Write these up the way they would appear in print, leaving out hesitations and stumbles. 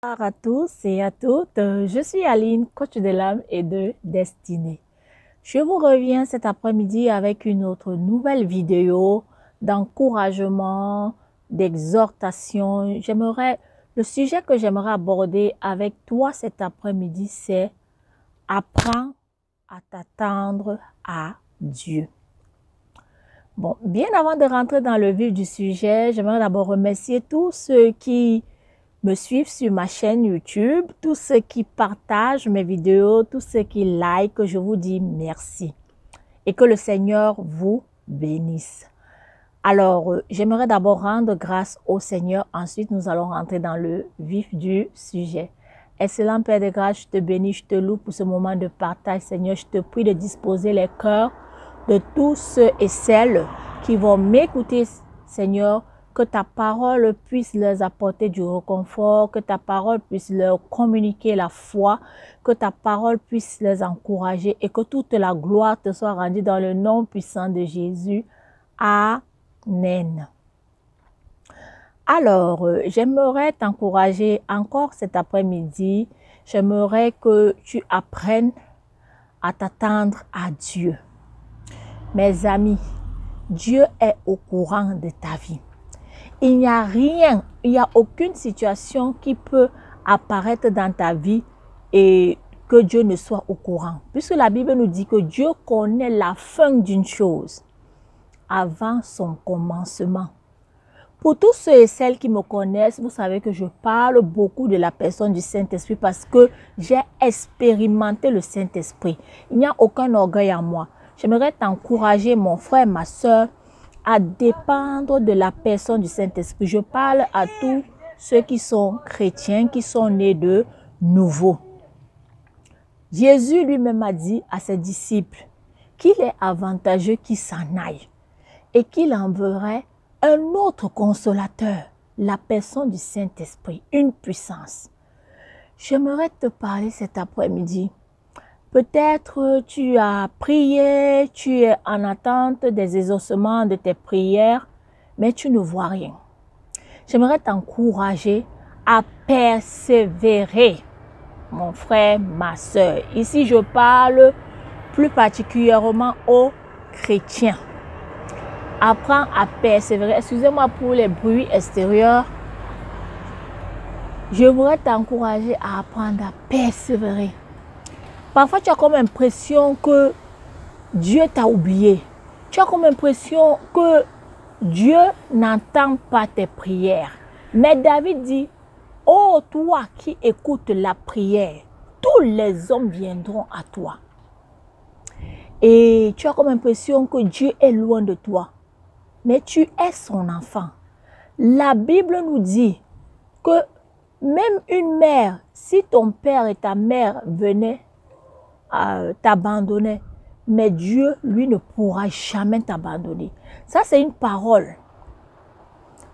Bonjour à tous et à toutes, je suis Aline, coach de l'âme et de destinée. Je vous reviens cet après-midi avec une autre nouvelle vidéo d'encouragement, d'exhortation. Le sujet que j'aimerais aborder avec toi cet après-midi, c'est apprends à t'attendre à Dieu. Bon, bien avant de rentrer dans le vif du sujet, j'aimerais d'abord remercier tous ceux qui me suivent sur ma chaîne YouTube, tous ceux qui partagent mes vidéos, tous ceux qui like, je vous dis merci. Et que le Seigneur vous bénisse. Alors, j'aimerais d'abord rendre grâce au Seigneur. Ensuite, nous allons rentrer dans le vif du sujet. Excellent Père de grâce, je te bénis, je te loue pour ce moment de partage. Seigneur, je te prie de disposer les cœurs de tous ceux et celles qui vont m'écouter, Seigneur, que ta parole puisse leur apporter du réconfort, que ta parole puisse leur communiquer la foi, que ta parole puisse les encourager et que toute la gloire te soit rendue dans le nom puissant de Jésus. Amen. Alors, j'aimerais t'encourager encore cet après-midi. J'aimerais que tu apprennes à t'attendre à Dieu. Mes amis, Dieu est au courant de ta vie. Il n'y a rien, il n'y a aucune situation qui peut apparaître dans ta vie et que Dieu ne soit au courant. Puisque la Bible nous dit que Dieu connaît la fin d'une chose avant son commencement. Pour tous ceux et celles qui me connaissent, vous savez que je parle beaucoup de la personne du Saint-Esprit parce que j'ai expérimenté le Saint-Esprit. Il n'y a aucun orgueil en moi. J'aimerais t'encourager, mon frère, ma soeur, à dépendre de la personne du Saint-Esprit. Je parle à tous ceux qui sont chrétiens, qui sont nés de nouveau. Jésus lui-même a dit à ses disciples qu'il est avantageux qu'ils s'en aillent et qu'il enverrait un autre consolateur, la personne du Saint-Esprit, une puissance. J'aimerais te parler cet après-midi. Peut-être tu as prié, tu es en attente des exaucements de tes prières, mais tu ne vois rien. J'aimerais t'encourager à persévérer, mon frère, ma soeur. Ici, je parle plus particulièrement aux chrétiens. Apprends à persévérer. Excusez-moi pour les bruits extérieurs. Je voudrais t'encourager à apprendre à persévérer. Parfois, tu as comme l'impression que Dieu t'a oublié. Tu as comme l'impression que Dieu n'entend pas tes prières. Mais David dit, ô toi qui écoutes la prière, tous les hommes viendront à toi. Et tu as comme l'impression que Dieu est loin de toi. Mais tu es son enfant. La Bible nous dit que même une mère, si ton père et ta mère venaient t'abandonner, mais Dieu, lui, ne pourra jamais t'abandonner. Ça, c'est une parole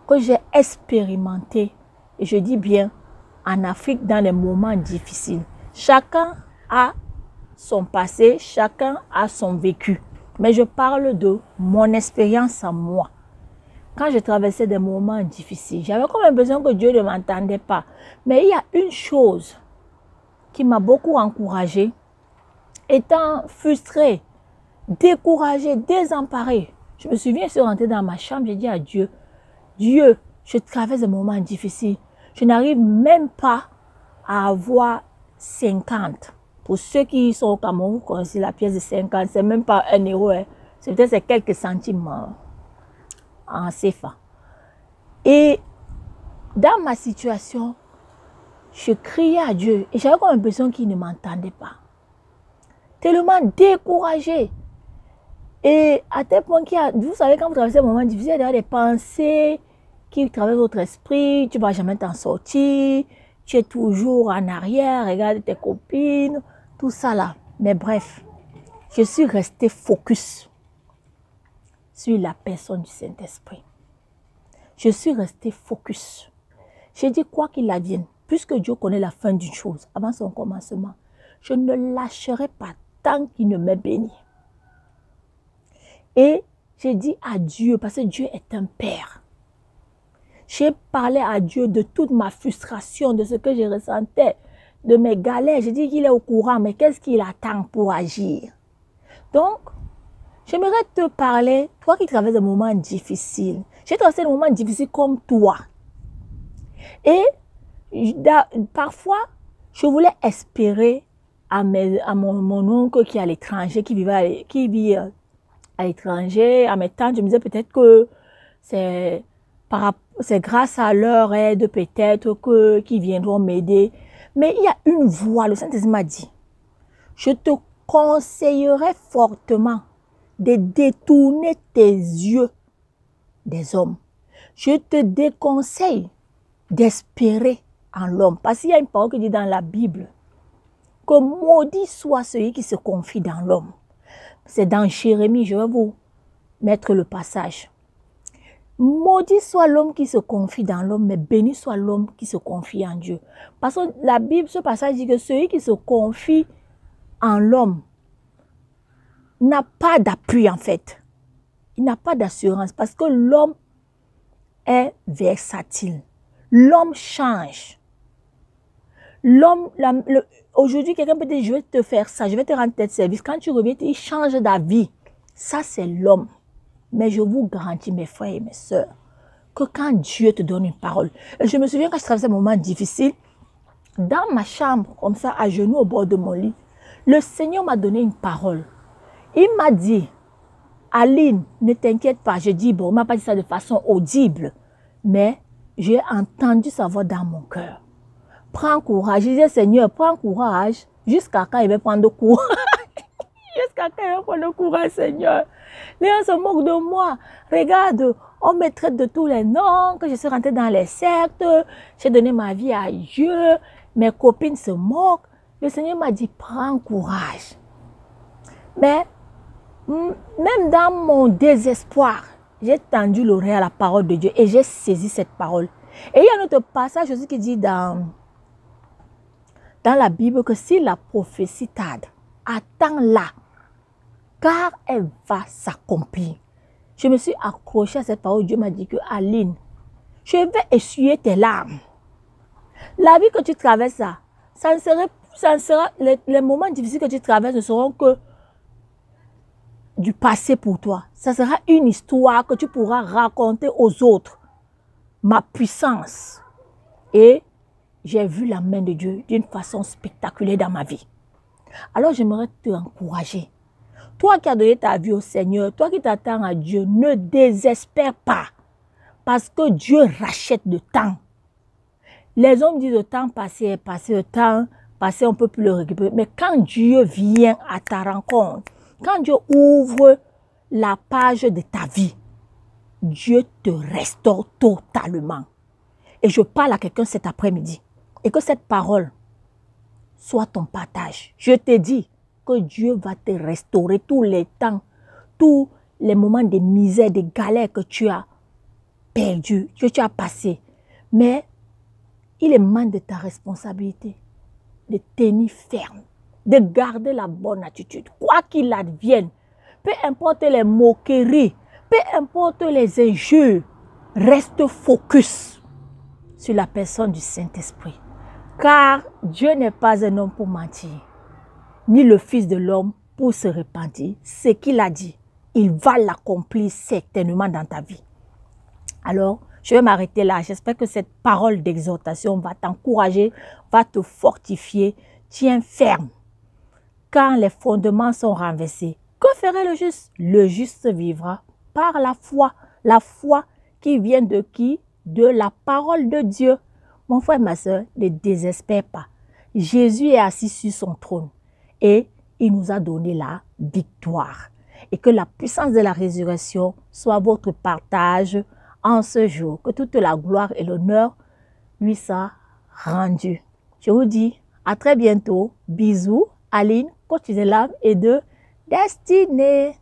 que j'ai expérimentée, et je dis bien, en Afrique, dans les moments difficiles. Chacun a son passé, chacun a son vécu. Mais je parle de mon expérience à moi. Quand je traversais des moments difficiles, j'avais comme l'impression que Dieu ne m'entendait pas. Mais il y a une chose qui m'a beaucoup encouragée. Étant frustrée, découragée, désemparée, je me souviens, je suis rentrée dans ma chambre, j'ai dit à Dieu, Dieu, je traverse des moments difficiles. Je n'arrive même pas à avoir 50. Pour ceux qui sont au Cameroun, vous connaissez la pièce de 50, c'est même pas 1 euro, hein. C'est peut-être quelques centimes en CFA. Et dans ma situation, je criais à Dieu et j'avais comme l'impression qu'il ne m'entendait pas. Tellement découragée. Et à tel point qu'il y a, vous savez, quand vous traversez un moment difficile, il y a des pensées qui traversent votre esprit, tu ne vas jamais t'en sortir, tu es toujours en arrière, regarde tes copines, tout ça là. Mais bref, je suis restée focus sur la personne du Saint-Esprit. Je suis restée focus. J'ai dit quoi qu'il advienne, puisque Dieu connaît la fin d'une chose avant son commencement, je ne lâcherai pas tant qu'il ne m'est béni. Et j'ai dit à Dieu, parce que Dieu est un père. J'ai parlé à Dieu de toute ma frustration, de ce que je ressentais, de mes galères. J'ai dit qu'il est au courant, mais qu'est-ce qu'il attend pour agir? Donc, j'aimerais te parler, toi qui traverses des moments difficiles. J'ai traversé des moments difficiles comme toi. Et parfois, je voulais espérer à mon oncle qui est à l'étranger, qui vit à l'étranger, à mes tantes. Je me disais peut-être que c'est grâce à leur aide peut-être qu'ils viendront m'aider. Mais il y a une voix, le Saint-Esprit m'a dit, je te conseillerais fortement de détourner tes yeux des hommes. Je te déconseille d'espérer en l'homme. Parce qu'il y a une parole qui dit dans la Bible que maudit soit celui qui se confie dans l'homme. C'est dans Jérémie, je vais vous mettre le passage. Maudit soit l'homme qui se confie dans l'homme, mais béni soit l'homme qui se confie en Dieu. Parce que la Bible, ce passage dit que celui qui se confie en l'homme n'a pas d'appui en fait. Il n'a pas d'assurance parce que l'homme est versatile. L'homme change. Aujourd'hui, quelqu'un peut dire, je vais te faire ça, je vais te rendre tel service. Quand tu reviens, il change d'avis. Ça, c'est l'homme. Mais je vous garantis, mes frères et mes sœurs, que quand Dieu te donne une parole, je me souviens quand je traversais un moment difficile, dans ma chambre, comme ça, à genoux au bord de mon lit, le Seigneur m'a donné une parole. Il m'a dit, Aline, ne t'inquiète pas. Je dis, bon, il ne m'a pas dit ça de façon audible, mais j'ai entendu sa voix dans mon cœur. Prends courage. Je disais, Seigneur, prends courage jusqu'à quand il va prendre courage. Jusqu'à quand il va prendre courage, Seigneur. Les gens se moquent de moi. Regarde, on me traite de tous les noms, que je suis rentrée dans les sectes, j'ai donné ma vie à Dieu, mes copines se moquent. Le Seigneur m'a dit, prends courage. Mais même dans mon désespoir, j'ai tendu l'oreille à la parole de Dieu et j'ai saisi cette parole. Et il y a un autre passage aussi qui dit dans la Bible que si la prophétie tarde, attends-la, car elle va s'accomplir. Je me suis accrochée à cette parole. Dieu m'a dit que Aline, je vais essuyer tes larmes. La vie que tu traverses, les moments difficiles que tu traverses ne seront que du passé pour toi. Ça sera une histoire que tu pourras raconter aux autres. Ma puissance. Et j'ai vu la main de Dieu d'une façon spectaculaire dans ma vie. Alors j'aimerais te encourager. Toi qui as donné ta vie au Seigneur, toi qui t'attends à Dieu, ne désespère pas. Parce que Dieu rachète le temps. Les hommes disent le temps passé est passé, le temps passé on ne peut plus le récupérer. Mais quand Dieu vient à ta rencontre, quand Dieu ouvre la page de ta vie, Dieu te restaure totalement. Et je parle à quelqu'un cet après-midi. Et que cette parole soit ton partage. Je te dis que Dieu va te restaurer tous les temps, tous les moments de misère, de galère que tu as perdu, que tu as passé. Mais il émane de ta responsabilité de tenir ferme, de garder la bonne attitude. Quoi qu'il advienne, peu importe les moqueries, peu importe les injures, reste focus sur la personne du Saint-Esprit. Car Dieu n'est pas un homme pour mentir, ni le Fils de l'homme pour se repentir. Ce qu'il a dit, il va l'accomplir certainement dans ta vie. Alors, je vais m'arrêter là. J'espère que cette parole d'exhortation va t'encourager, va te fortifier. Tiens ferme. Quand les fondements sont renversés, que ferait le juste? Le juste vivra par la foi. La foi qui vient de qui? De la parole de Dieu. Mon frère, ma soeur, ne désespère pas. Jésus est assis sur son trône et il nous a donné la victoire. Et que la puissance de la résurrection soit votre partage en ce jour. Que toute la gloire et l'honneur lui soient rendus. Je vous dis à très bientôt. Bisous. Aline, coach de l'âme et de destinée.